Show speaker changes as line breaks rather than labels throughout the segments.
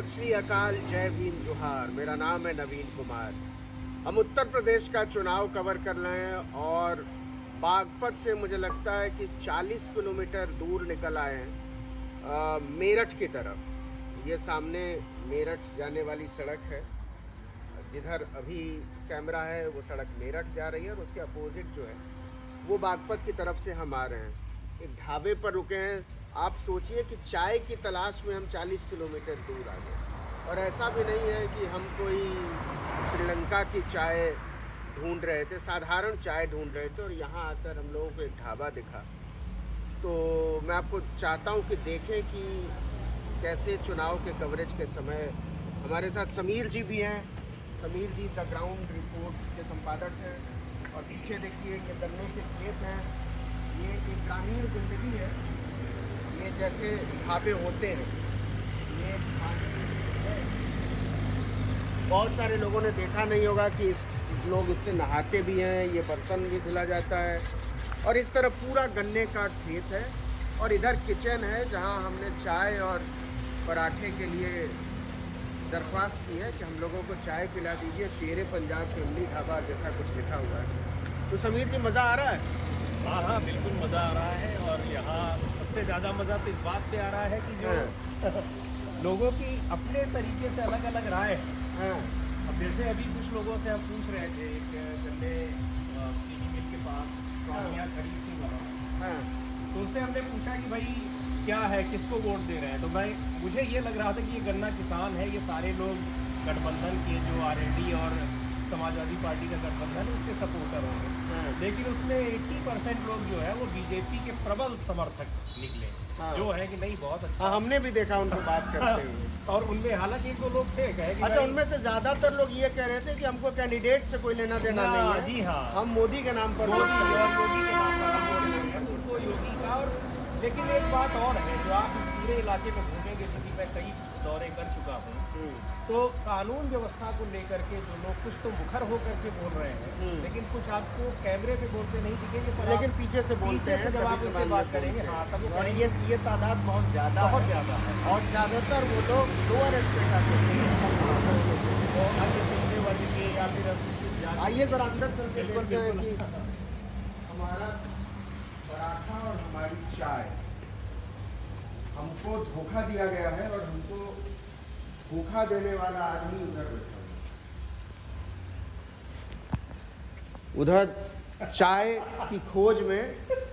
सत श्री अकाल, जय भीम, जोहार। मेरा नाम है नवीन कुमार। हम उत्तर प्रदेश का चुनाव कवर कर रहे हैं और बागपत से मुझे लगता है कि 40 किलोमीटर दूर निकल आए हैं मेरठ की तरफ। ये सामने मेरठ जाने वाली सड़क है। जिधर अभी कैमरा है वो सड़क मेरठ जा रही है और उसके अपोजिट जो है वो बागपत की तरफ से हम आ रहे हैं। एक ढाबे पर रुके हैं। आप सोचिए कि चाय की तलाश में हम 40 किलोमीटर दूर आ गए। और ऐसा भी नहीं है कि हम कोई श्रीलंका की चाय ढूंढ रहे थे, साधारण चाय ढूंढ रहे थे और यहाँ आकर हम लोगों को एक ढाबा दिखा। तो मैं आपको चाहता हूँ कि देखें कि कैसे चुनाव के कवरेज के समय हमारे साथ समीर जी भी हैं। समीर जी द ग्राउंड रिपोर्ट के संपादक हैं। और पीछे देखिए ये गन्ने के खेत हैं। ये एक ग्रामीण जिंदगी है। ये जैसे ढाबे होते हैं, ये बहुत सारे लोगों ने देखा नहीं होगा कि लोग इससे नहाते भी हैं। ये बर्तन भी धुला जाता है। और इस तरफ पूरा गन्ने का खेत है और इधर किचन है जहां हमने चाय और पराठे के लिए दरख्वास्त की है कि हम लोगों को चाय पिला दीजिए। शेरे पंजाब फैमिली ढाबा जैसा कुछ लिखा हुआ है। तो समीर जी, मज़ा आ रहा है?
हाँ, बिल्कुल मज़ा आ रहा है। और यहाँ सबसे ज़्यादा मज़ा तो इस बात पे आ रहा है कि जो लोगों की अपने तरीके से अलग अलग राय है। अब जैसे अभी कुछ लोगों से हम पूछ रहे थे, एक गन्ने चीनी मिल के पास ट्रॉलियाँ खड़ी थी वहाँ, तो उससे हमने पूछा कि भाई क्या है, किसको वोट दे रहे हैं। तो मुझे ये लग रहा था कि ये गन्ना किसान है, ये सारे लोग गठबंधन के जो आरएलडी और समाजवादी पार्टी का गठबंधन है उसके सपोर्टर होंगे। लेकिन उसमें 80% लोग जो है वो बीजेपी के प्रबल समर्थक निकले। जो है कि नहीं, बहुत अच्छा।
हमने भी देखा उनको बात करते हुए।
और उनमें हालांकि एक दो लोग थे कहे कि
अच्छा, उनमें से ज्यादातर लोग ये कह रहे थे कि हमको कैंडिडेट से कोई लेना देना नहीं है।
जी हाँ,
हम मोदी के नाम पर
योगी के नाम पर हम वोट दे रहे हैं उनको, योगी का। और लेकिन एक बात और है, जो आप इस पूरे इलाके में घूमेंगे, क्योंकि मैं कई दौरे कर चुका हूँ, तो कानून व्यवस्था को लेकर के जो लोग कुछ तो मुखर होकर के बोल रहे हैं, लेकिन कुछ आपको कैमरे पे बोलते नहीं दिखेंगे, पर
लेकिन पीछे से बोलते हैं
जब आप उससे बात करेंगे। हाँ, तब
और ये तादाद बहुत ज़्यादा
है।
और ज़्यादातर वो लोग लोअर एक्सपेक्ट
पिछले वर्ग के या फिर
आइए जरा अंदर करके देखते हैं कि हमारा पराठा और हमारी चाय, हमको धोखा दिया गया है और हमको धोखा देने वाला आदमी उधर बैठा है। उधर चाय की खोज में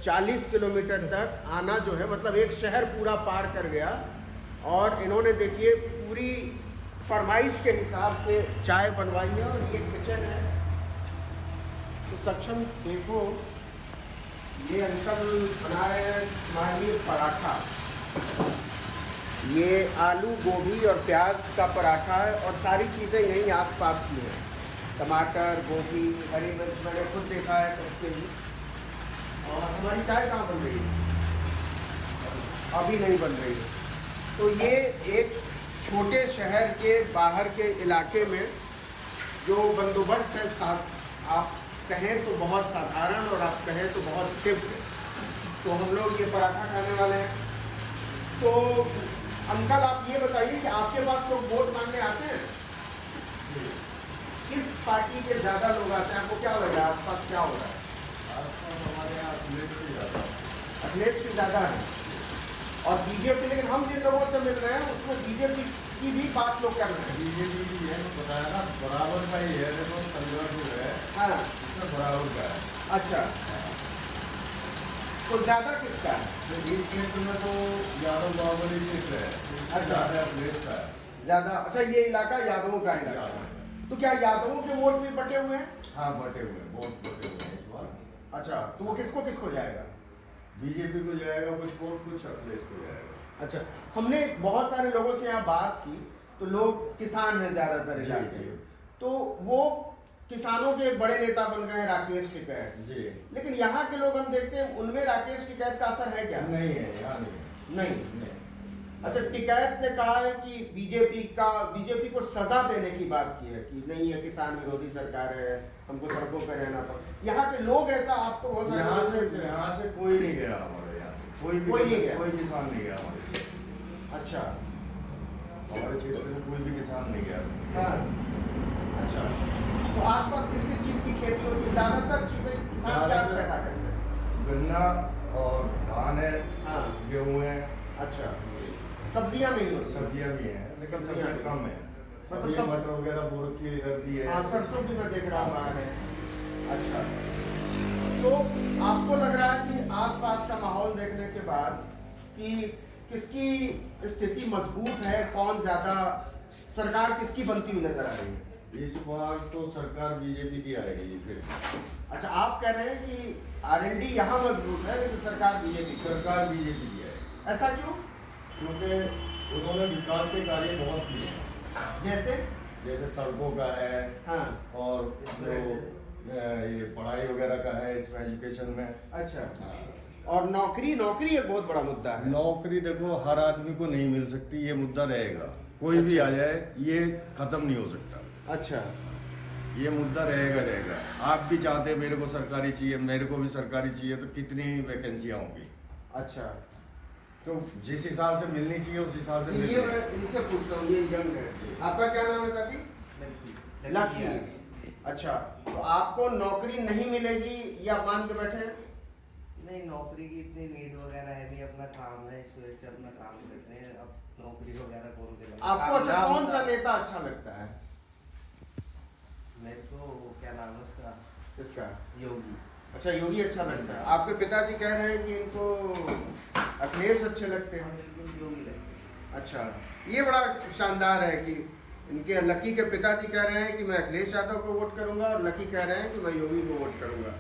40 किलोमीटर तक आना जो है, मतलब एक शहर पूरा पार कर गया। और इन्होंने देखिए पूरी फरमाइश के हिसाब से चाय बनवाई है। और ये किचन है तो सक्षम देखो, ये अंकल बना रहे हैं हमारे लिए पराठा। ये आलू, गोभी और प्याज का पराठा है और सारी चीज़ें यहीं आसपास की हैं। टमाटर, गोभी, हरी मिर्च मैंने खुद देखा है उसके लिए। और हमारी चाय कहाँ बन रही है? अभी नहीं बन रही है। तो ये एक छोटे शहर के बाहर के इलाके में जो बंदोबस्त है, साथ आप कहें तो बहुत साधारण और आप कहें तो बहुत तीव्र। तो हम लोग ये पराठा खाने वाले हैं। तो अंकल, आप ये बताइए कि आपके पास लोग वोट मांगने आते हैं? किस पार्टी के ज़्यादा लोग आते हैं? आपको क्या लग रहा है, आसपास क्या हो रहा है?
आसपास हमारे यहाँ अखिलेश की ज़्यादा
अखिलेश की ज़्यादा है और बीजेपी। लेकिन हम जिन लोगों से मिल रहे हैं उसमें बीजेपी की भी बात लोग कर रहे हैं।
बीजेपी की है, तो बताया ना, बराबर का ही है। देखो संघर्ष जो है,
हाँ,
इसमें बराबर का है।
अच्छा, तो ज़्यादा किसका है?
इस क्षेत्र में तो यादव बाहुबली क्षेत्र है, इसका ज़्यादा अखिलेश का है
ज़्यादा। अच्छा, ये इलाका यादवों का इलाका है। तो क्या यादवों के वोट भी बटे हुए हैं?
हाँ, बटे हुए हैं, बहुत बटे हुए हैं इस बार।
अच्छा, तो वो किसको किसको जाएगा?
बीजेपी को जाएगा कुछ वोट, कुछ अखिलेश को जाएगा।
अच्छा, हमने बहुत सारे लोगों से यहाँ बात की तो लोग किसान हैं ज़्यादातर इलाके में। तो वो किसानों के एक बड़े नेता बन गए हैं राकेश टिकैत
जी।
लेकिन यहाँ के लोग हम देखते हैं उनमें राकेश टिकैत का असर है क्या?
नहीं है, यहाँ नहीं।
नहीं। अच्छा, टिकैत ने कहा है कि बीजेपी को सजा देने की बात की है कि नहीं, ये किसान विरोधी सरकार है, हमको सड़कों पर रहना पड़ा। यहाँ के लोग ऐसा, आप तो बहुत
यहाँ से कोई नहीं गया हमारे यहाँ से, कोई नहीं गया, कोई किसान नहीं गया हमारे।
अच्छा,
हमारे क्षेत्र से कोई भी किसान नहीं गया।
हाँ। अच्छा, तो आसपास किस किस चीज़ की खेती होती है? ज़्यादातर चीज़ें किसान क्या पैदा करते हैं?
गन्ना और धान है,
हाँ।
गेहूँ है,
अच्छा, सब्जियां नहीं होती?
सब्जियां भी हैं, लेकिन
सब्जियां
सब्जियां कम है।
मतलब
अभी
सब-
मटर वगैरह बोर की इधर भी है।
हाँ, सरसों भी मैं देख रहा हूँ बाहर है। अच्छा, तो आपको लग रहा है कि आसपास का माहौल देखने के बाद कि किसकी स्थिति मजबूत है, कौन ज़्यादा, सरकार किसकी बनती हुई नजर आ रही है?
इस बार तो सरकार बीजेपी की आएगी फिर।
अच्छा, आप कह रहे हैं कि आरएलडी यहाँ मजबूत है लेकिन सरकार बीजेपी की।
सरकार बीजेपी की है,
ऐसा क्यों?
क्योंकि उन्होंने विकास के कार्य बहुत किए,
जैसे?
जैसे सड़कों का है
हाँ।
और जो ये पढ़ाई वगैरह का है, इसमें एजुकेशन में।
अच्छा, और नौकरी एक बहुत बड़ा मुद्दा है।
नौकरी देखो हर आदमी को नहीं मिल सकती, ये मुद्दा रहेगा। कोई भी आ जाए ये खत्म नहीं हो सकता,
अच्छा,
ये मुद्दा रहेगा। आप भी चाहते हैं मेरे को सरकारी चाहिए, मेरे को भी सरकारी चाहिए, तो कितनी वैकेंसियाँ होंगी?
अच्छा,
तो जिस हिसाब से मिलनी चाहिए उस हिसाब से
तो
मिलनी
ये
चाहिए।
मैं इनसे पूछ रहा हूँ, ये यंग है, आपका क्या नाम है साथी? लकी। अच्छा, तो आपको नौकरी नहीं मिलेगी या मान के बैठे हैं?
नहीं, नौकरी की इतनी नीड वगैरह है नहीं, अपना काम है, इस वजह से अपना काम करते हैं। अब नौकरी वगैरह कौन देगा?
आपको अच्छा कौन सा नेता अच्छा लगता है?
मेरे को क्या नाम है उसका,
किसका?
योगी।
अच्छा, योगी अच्छा लगता है। आपके पिताजी कह रहे हैं कि इनको अखिलेश अच्छे लगते हैं।
बिल्कुल योगी लगते हैं।
अच्छा, ये बड़ा शानदार है कि इनके लकी के पिताजी कह रहे हैं कि मैं अखिलेश यादव को वोट करूंगा और लकी कह रहे हैं कि मैं योगी को वोट करूंगा।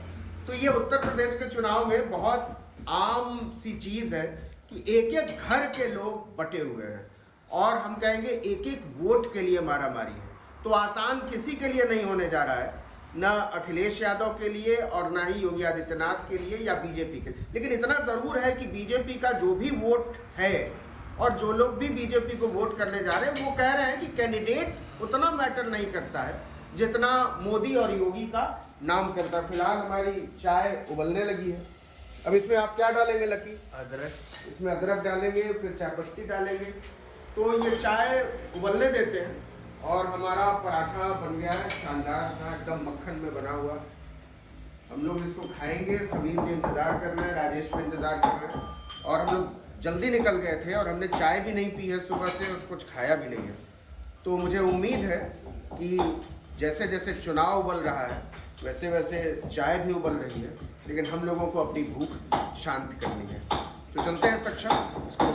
तो ये उत्तर प्रदेश के चुनाव में बहुत आम सी चीज़ है कि एक एक घर के लोग बटे हुए हैं और हम कहेंगे एक एक वोट के लिए मारामारी है। तो आसान किसी के लिए नहीं होने जा रहा है, ना अखिलेश यादव के लिए और ना ही योगी आदित्यनाथ के लिए या बीजेपी के लिए। लेकिन इतना ज़रूर है कि बीजेपी का जो भी वोट है और जो लोग भी बीजेपी को वोट करने जा रहे हैं वो कह रहे हैं कि कैंडिडेट उतना मैटर नहीं करता है जितना मोदी और योगी का नाम करता है। फिलहाल हमारी चाय उबलने लगी है। अब इसमें आप क्या डालेंगे लकी?
अदरक।
इसमें अदरक डालेंगे, फिर चाय पत्ती डालेंगे। तो ये चाय उबलने देते हैं और हमारा पराठा बन गया है शानदार सा, एकदम मक्खन में बना हुआ। हम लोग इसको खाएंगे, समीर भी इंतज़ार कर रहे हैं, राजेश भी इंतज़ार कर रहे हैं और हम लोग जल्दी निकल गए थे और हमने चाय भी नहीं पी है सुबह से और कुछ खाया भी नहीं है। तो मुझे उम्मीद है कि जैसे जैसे चुनाव उबल रहा है वैसे वैसे चाय भी उबल रही है, लेकिन हम लोगों को अपनी भूख शांत करनी है। तो चलते हैं सक्षम, इसको